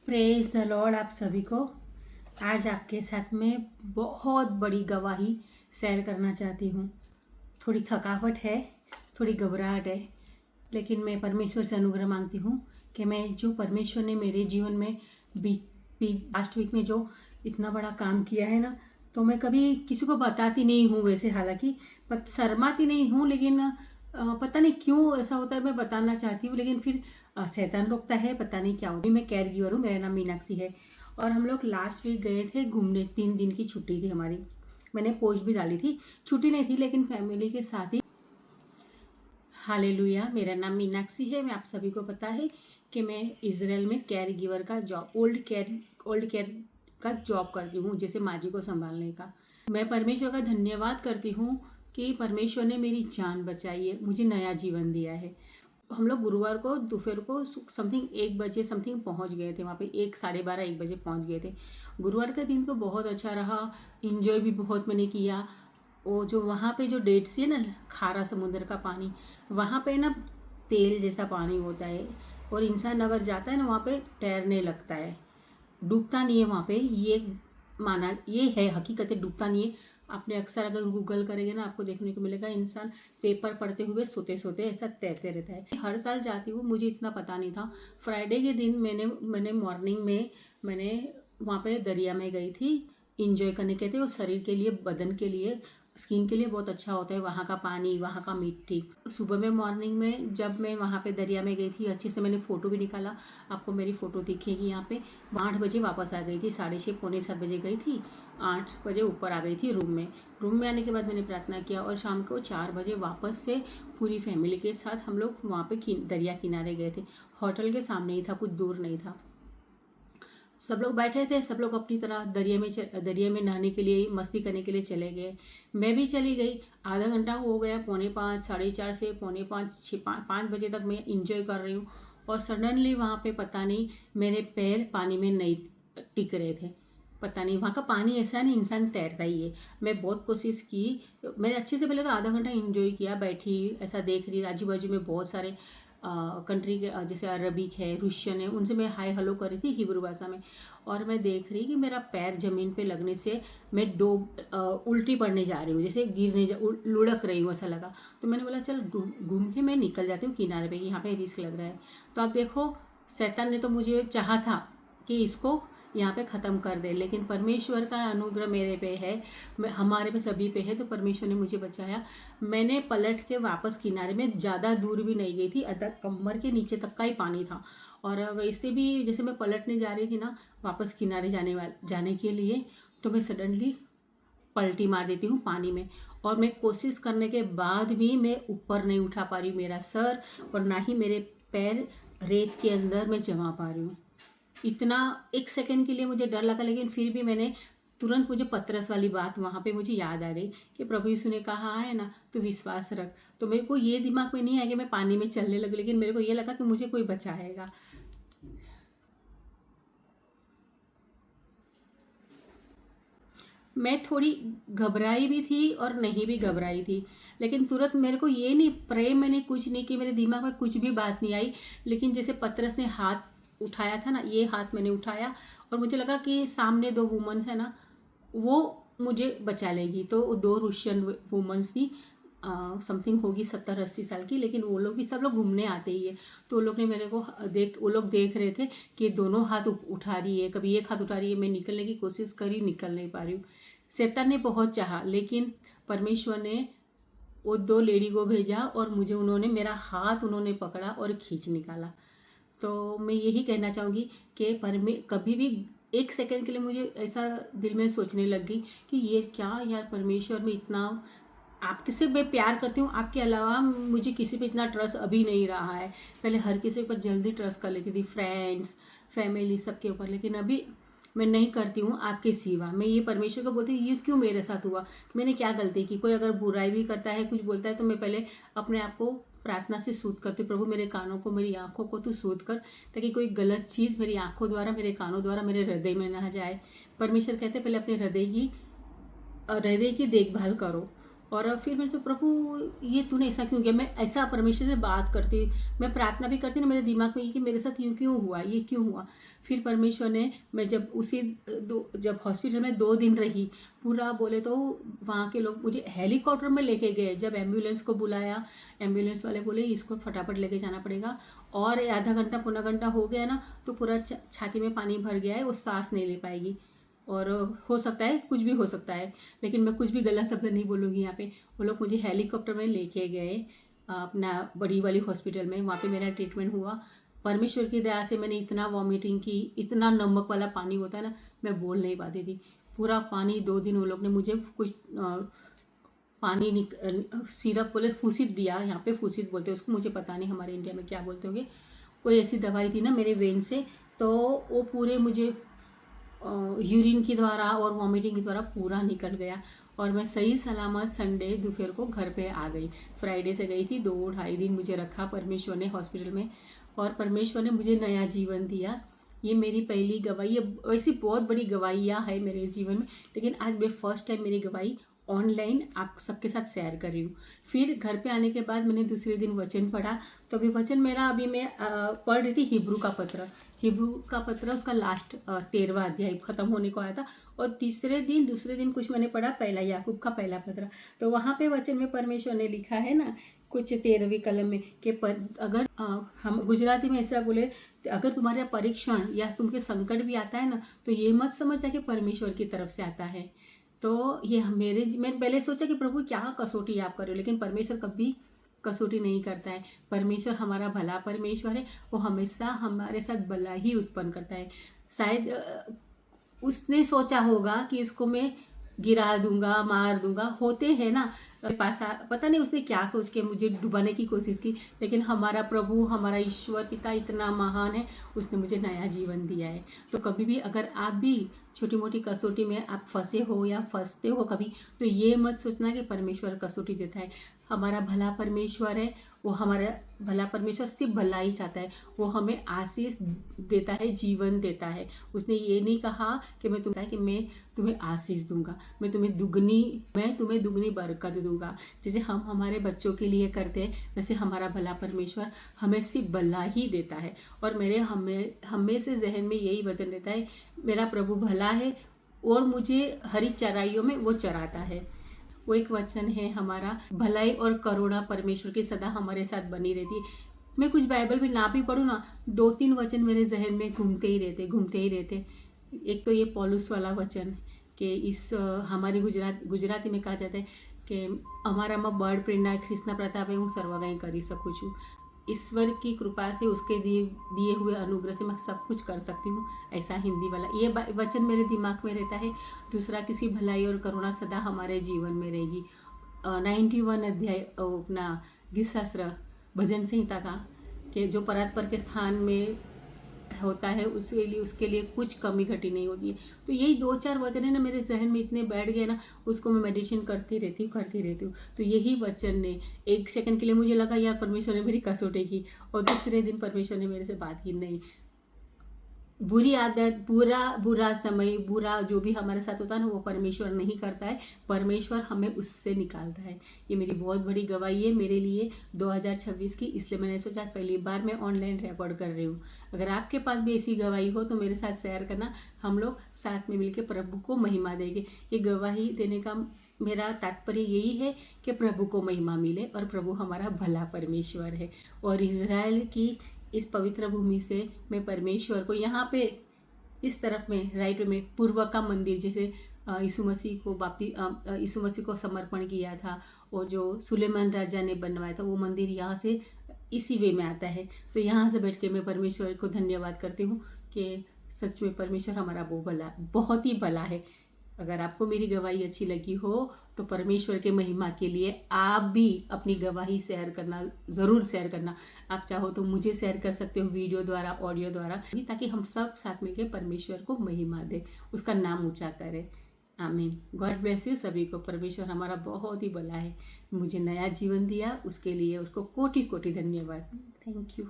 Praise the Lord आप सभी को। आज आपके साथ में बहुत बड़ी गवाही शेयर करना चाहती हूँ। थोड़ी थकावट है, थोड़ी घबराहट है, लेकिन मैं परमेश्वर से अनुग्रह मांगती हूँ कि मैं जो परमेश्वर ने मेरे जीवन में लास्ट वीक में जो इतना बड़ा काम किया है ना, तो मैं कभी किसी को बताती नहीं हूँ वैसे, हालांकि शर्माती नहीं हूँ, लेकिन पता नहीं क्यों ऐसा होता है, मैं बताना चाहती हूँ लेकिन फिर शैतान रोकता है, पता नहीं क्या होता है। मैं केयर गिवर हूँ, मेरा नाम मीनाक्षी है और हम लोग लास्ट वीक गए थे घूमने। 3 दिन की छुट्टी थी हमारी, मैंने पोस्ट भी डाली थी, छुट्टी नहीं थी लेकिन फैमिली के साथ ही। हालेलुया, मेरा नाम मीनाक्षी है। मैं आप सभी को पता है कि मैं इजराइल में केयर गिवर का जॉब, ओल्ड केयर का जॉब करती हूँ, जैसे माँ जी को संभालने का। मैं परमेश्वर का धन्यवाद करती हूँ कि परमेश्वर ने मेरी जान बचाई है, मुझे नया जीवन दिया है। हम लोग गुरुवार को दोपहर को समथिंग 1 बजे समथिंग पहुंच गए थे वहाँ पे, 1 साढ़े 12 1 बजे पहुंच गए थे। गुरुवार का दिन तो बहुत अच्छा रहा, इंजॉय भी बहुत मैंने किया। वो जो वहाँ पे जो डेट सी है ना, खारा समुद्र का पानी, वहाँ पे ना तेल जैसा पानी होता है और इंसान अगर जाता है ना वहाँ पे तैरने लगता है, डूबता नहीं है वहाँ पे। ये माना, ये है हकीकत है, डूबता नहीं है। आपने अक्सर अगर गूगल करेंगे ना, आपको देखने को मिलेगा इंसान पेपर पढ़ते हुए सोते सोते ऐसा तैरते रहता है। हर साल जाती हूँ, मुझे इतना पता नहीं था। फ्राइडे के दिन मैंने मॉर्निंग में मैंने वहाँ पे दरिया में गई थी इंजॉय करने के थे, और शरीर के लिए, बदन के लिए, स्किन के लिए बहुत अच्छा होता है वहाँ का पानी, वहाँ का मिट्टी। सुबह में मॉर्निंग में जब मैं वहाँ पे दरिया में गई थी, अच्छे से मैंने फ़ोटो भी निकाला, आपको मेरी फ़ोटो दिखेगी यहाँ पे। 8 बजे वापस आ गई थी, 6:30 पौने 7 बजे गई थी, 8 बजे ऊपर आ गई थी रूम में आने के बाद मैंने प्रार्थना किया और शाम को 4 बजे वापस से पूरी फैमिली के साथ हम लोग वहाँ पे दरिया किनारे गए थे। होटल के सामने ही था, कुछ दूर नहीं था। सब लोग बैठे थे, सब लोग अपनी तरह दरिया में नहाने के लिए, मस्ती करने के लिए चले गए। मैं भी चली गई। आधा घंटा हो गया, 4:45, 4:30 से 4:45, 5 बजे तक मैं इंजॉय कर रही हूँ और सडनली वहाँ पे पता नहीं मेरे पैर पानी में नहीं टिक रहे थे। पता नहीं, वहाँ का पानी ऐसा है ना, इंसान तैरता ही है। मैं बहुत कोशिश की, मैंने अच्छे से पहले तो आधा घंटा इंजॉय किया, बैठी ऐसा देख रही, आजू बाजू में बहुत सारे कंट्री के जैसे अरबिक है, रूशियन है, उनसे मैं हाय हेलो कर रही थी हिब्रू भाषा में। और मैं देख रही कि मेरा पैर ज़मीन पे लगने से मैं उल्टी पड़ने जा रही हूँ, जैसे लुढ़क रही हूँ ऐसा लगा। तो मैंने बोला चल घूम के मैं निकल जाती हूँ किनारे पे, यहाँ पे रिस्क लग रहा है। तो आप देखो, शैतान ने तो मुझे चाहा था कि इसको यहाँ पे ख़त्म कर दे, लेकिन परमेश्वर का अनुग्रह मेरे पे है, हमारे पे सभी पे है, तो परमेश्वर ने मुझे बचाया। मैंने पलट के वापस किनारे में, ज़्यादा दूर भी नहीं गई थी, अतः कमर के नीचे तक का ही पानी था। और वैसे भी जैसे मैं पलटने जा रही थी ना वापस किनारे जाने के लिए, तो मैं सडनली पलटी मार देती हूँ पानी में। और मैं कोशिश करने के बाद भी मैं ऊपर नहीं उठा पा रही हूँ मेरा सर, और ना ही मेरे पैर रेत के अंदर मैं जमा पा रही हूँ। इतना 1 सेकंड के लिए मुझे डर लगा, लेकिन फिर भी मैंने तुरंत, मुझे पतरस वाली बात वहाँ पे मुझे याद आ गई कि प्रभु यीशु ने कहा है ना, तू विश्वास रख। तो मेरे को ये दिमाग में नहीं आया कि मैं पानी में चलने लगी, लेकिन मेरे को ये लगा कि मुझे कोई बचाएगा। मैं थोड़ी घबराई भी थी और नहीं भी घबराई थी, लेकिन तुरंत मेरे को ये नहीं, प्रे मैंने कुछ नहीं कि मेरे दिमाग में कुछ भी बात नहीं आई। लेकिन जैसे पतरस ने हाथ उठाया था ना, ये हाथ मैंने उठाया और मुझे लगा कि सामने 2 वुमेन्स है ना, वो मुझे बचा लेगी। तो 2 रूशियन वुमेन्स थी, समथिंग होगी 70-80 साल की, लेकिन वो लोग भी, सब लोग घूमने आते ही है। तो वो लोग ने मेरे को वो लोग देख रहे थे कि दोनों हाथ उठा रही है, कभी एक हाथ उठा रही है। मैं निकलने की कोशिश करी, निकल नहीं पा रही हूँ। शैतान ने बहुत चाहा, लेकिन परमेश्वर ने वो 2 लेडी को भेजा और मुझे उन्होंने, मेरा हाथ उन्होंने पकड़ा और खींच निकाला। तो मैं यही कहना चाहूँगी कि कभी भी 1 सेकंड के लिए मुझे ऐसा दिल में सोचने लग गई कि ये क्या यार, परमेश्वर में इतना, आपके से मैं प्यार करती हूँ, आपके अलावा मुझे किसी पे इतना ट्रस्ट अभी नहीं रहा है। पहले हर किसी पर जल्दी ट्रस्ट कर लेती थी, फ्रेंड्स, फैमिली, सबके ऊपर, लेकिन अभी मैं नहीं करती हूँ आपके सिवा। मैं ये परमेश्वर को बोलती हूँ, ये क्यों मेरे साथ हुआ, मैंने क्या गलती की। कोई अगर बुराई भी करता है, कुछ बोलता है, तो मैं पहले अपने आप को प्रार्थना से सूद करती हूँ, प्रभु मेरे कानों को, मेरी आंखों को तू सूद कर, ताकि कोई गलत चीज़ मेरी आंखों द्वारा, मेरे कानों द्वारा मेरे हृदय में ना जाए। परमेश्वर कहते पहले अपने हृदय की देखभाल करो। और फिर मैं सोचा प्रभु ये तूने ऐसा क्यों किया। मैं ऐसा परमेश्वर से बात करती, मैं प्रार्थना भी करती ना, मेरे दिमाग में ये कि मेरे साथ यूँ क्यों हुआ, ये क्यों हुआ। फिर परमेश्वर ने, मैं जब जब हॉस्पिटल में 2 दिन रही, पूरा बोले तो वहाँ के लोग मुझे हेलीकॉप्टर में लेके गए। जब एम्बुलेंस को बुलाया, एम्बुलेंस वाले बोले इसको फटाफट लेके जाना पड़ेगा, और आधा घंटा पौना घंटा हो गया ना तो पूरा छाती में पानी भर गया है, वो सांस नहीं ले पाएगी, और हो सकता है कुछ भी हो सकता है। लेकिन मैं कुछ भी गलत शब्द नहीं बोलूँगी यहाँ पे। वो लोग मुझे हेलीकॉप्टर में लेके गए अपना बड़ी वाली हॉस्पिटल में, वहाँ पे मेरा ट्रीटमेंट हुआ। परमेश्वर की दया से मैंने इतना वॉमिटिंग की, इतना नमक वाला पानी होता है ना, मैं बोल नहीं पाती थी। पूरा पानी 2 दिन वो लोग ने मुझे कुछ पानी सिरप बोले फूसित दिया, यहाँ पे फूसित बोलते हैं उसको, मुझे पता नहीं हमारे इंडिया में क्या बोलते होंगे। कोई ऐसी दवाई थी ना मेरे वेन से, तो वो पूरे मुझे यूरिन के द्वारा और वॉमिटिंग के द्वारा पूरा निकल गया, और मैं सही सलामत संडे दोपहर को घर पे आ गई। फ्राइडे से गई थी, 2-2.5 दिन मुझे रखा परमेश्वर ने हॉस्पिटल में, और परमेश्वर ने मुझे नया जीवन दिया। ये मेरी पहली गवाही, ये वैसी बहुत बड़ी गवाहियाँ है मेरे जीवन में, लेकिन आज मैं फर्स्ट टाइम मेरी गवाही ऑनलाइन आप सबके साथ शेयर कर रही हूँ। फिर घर पे आने के बाद मैंने दूसरे दिन वचन पढ़ा, तो अभी वचन मेरा अभी मैं पढ़ रही थी हिब्रू का पत्र उसका लास्ट 13वां अध्याय खत्म होने को आया था, और दूसरे दिन कुछ मैंने पढ़ा पहला याकूब का पहला पत्र। तो वहाँ पे वचन में परमेश्वर ने लिखा है ना कुछ 13वीं कलम में कि अगर हम गुजराती में ऐसा बोले, अगर तुम्हारे परीक्षण या तुमके संकट भी आता है ना, तो ये मत समझता कि परमेश्वर की तरफ से आता है। तो ये मैंने पहले सोचा कि प्रभु क्या कसौटी आप कर रहे हो, लेकिन परमेश्वर कभी कसौटी नहीं करता है। परमेश्वर हमारा भला परमेश्वर है, वो हमेशा हमारे साथ भला ही उत्पन्न करता है। शायद उसने सोचा होगा कि इसको मैं गिरा दूंगा, मार दूंगा, होते हैं ना पास, पता नहीं उसने क्या सोच के मुझे डुबाने की कोशिश की, लेकिन हमारा प्रभु, हमारा ईश्वर पिता इतना महान है, उसने मुझे नया जीवन दिया है। तो कभी भी अगर आप भी छोटी मोटी कसौटी में आप फंसे हो या फंसते हो कभी, तो ये मत सोचना कि परमेश्वर कसौटी देता है। हमारा भला परमेश्वर है, वो हमारा भला परमेश्वर सिर्फ भला ही चाहता है। वो हमें आशीष देता है, जीवन देता है। उसने ये नहीं कहा कि मैं तुम्हें आशीष दूंगा, मैं तुम्हें दुगनी बरकत दूंगा। जैसे हम हमारे बच्चों के लिए करते हैं, वैसे हमारा भला परमेश्वर हमें सिर्फ भला ही देता है। और मेरे हमेशा जहन में यही वचन रहता है, मेरा प्रभु भला है और मुझे हरी चराइयों में वो चराता है। वो एक वचन है हमारा, भलाई और करुणा परमेश्वर की सदा हमारे साथ बनी रहती है। मैं कुछ बाइबल में ना भी पढ़ूँ ना, 2-3 वचन मेरे जहन में घूमते ही रहते। एक तो ये पौलुस वाला वचन कि हमारी गुजराती में कहा जाता है कि અમારામાં બળ પ્રેરણા ખ્રિસ્તના પ્રતાપે હું સર્વ કંઈ કરી सकूँ છું। ईश्वर की कृपा से, उसके दिए हुए अनुग्रह से मैं सब कुछ कर सकती हूँ, ऐसा हिंदी वाला ये वचन मेरे दिमाग में रहता है। दूसरा, किसकी भलाई और करुणा सदा हमारे जीवन में रहेगी। 91 अध्याय अपना गीत शास्त्र भजन संहिता का, कि जो परात्पर के स्थान में होता है उसके लिए कुछ कमी घटी नहीं होती है। तो यही 2-4 वचन है ना, मेरे जहन में इतने बैठ गए ना, उसको मैं मेडिटेशन करती रहती हूँ। तो यही वचन ने 1 सेकंड के लिए मुझे लगा यार परमेश्वर ने मेरी कसौटी की, और दूसरे दिन परमेश्वर ने मेरे से बात की, नहीं, बुरी आदत, बुरा समय, बुरा जो भी हमारे साथ होता है ना, वो परमेश्वर नहीं करता है, परमेश्वर हमें उससे निकालता है। ये मेरी बहुत बड़ी गवाही है मेरे लिए 2026 की, इसलिए मैंने सोचा पहली बार मैं ऑनलाइन रिकॉर्ड कर रही हूँ। अगर आपके पास भी ऐसी गवाही हो तो मेरे साथ शेयर करना, हम लोग साथ में मिलकर प्रभु को महिमा देंगे। ये गवाही देने का मेरा तात्पर्य यही है कि प्रभु को महिमा मिले, और प्रभु हमारा भला परमेश्वर है। और इज़राइल की इस पवित्र भूमि से मैं परमेश्वर को, यहाँ पे इस तरफ में राइट में पूर्व का मंदिर, जैसे यीशु मसीह को समर्पण किया था, और जो सुलेमान राजा ने बनवाया था, वो मंदिर यहाँ से इसी वे में आता है। तो यहाँ से बैठ के मैं परमेश्वर को धन्यवाद करती हूँ कि सच में परमेश्वर हमारा बहुत ही भला है। अगर आपको मेरी गवाही अच्छी लगी हो तो परमेश्वर के महिमा के लिए आप भी अपनी गवाही ज़रूर शेयर करना। आप चाहो तो मुझे शेयर कर सकते हो वीडियो द्वारा, ऑडियो द्वारा, ताकि हम सब साथ मिलकर परमेश्वर को महिमा दें, उसका नाम ऊंचा करें। आमीन। गॉड ब्लेस यू सभी को। परमेश्वर हमारा बहुत ही भला है, मुझे नया जीवन दिया, उसके लिए उसको कोटि कोटि धन्यवाद। Thank you.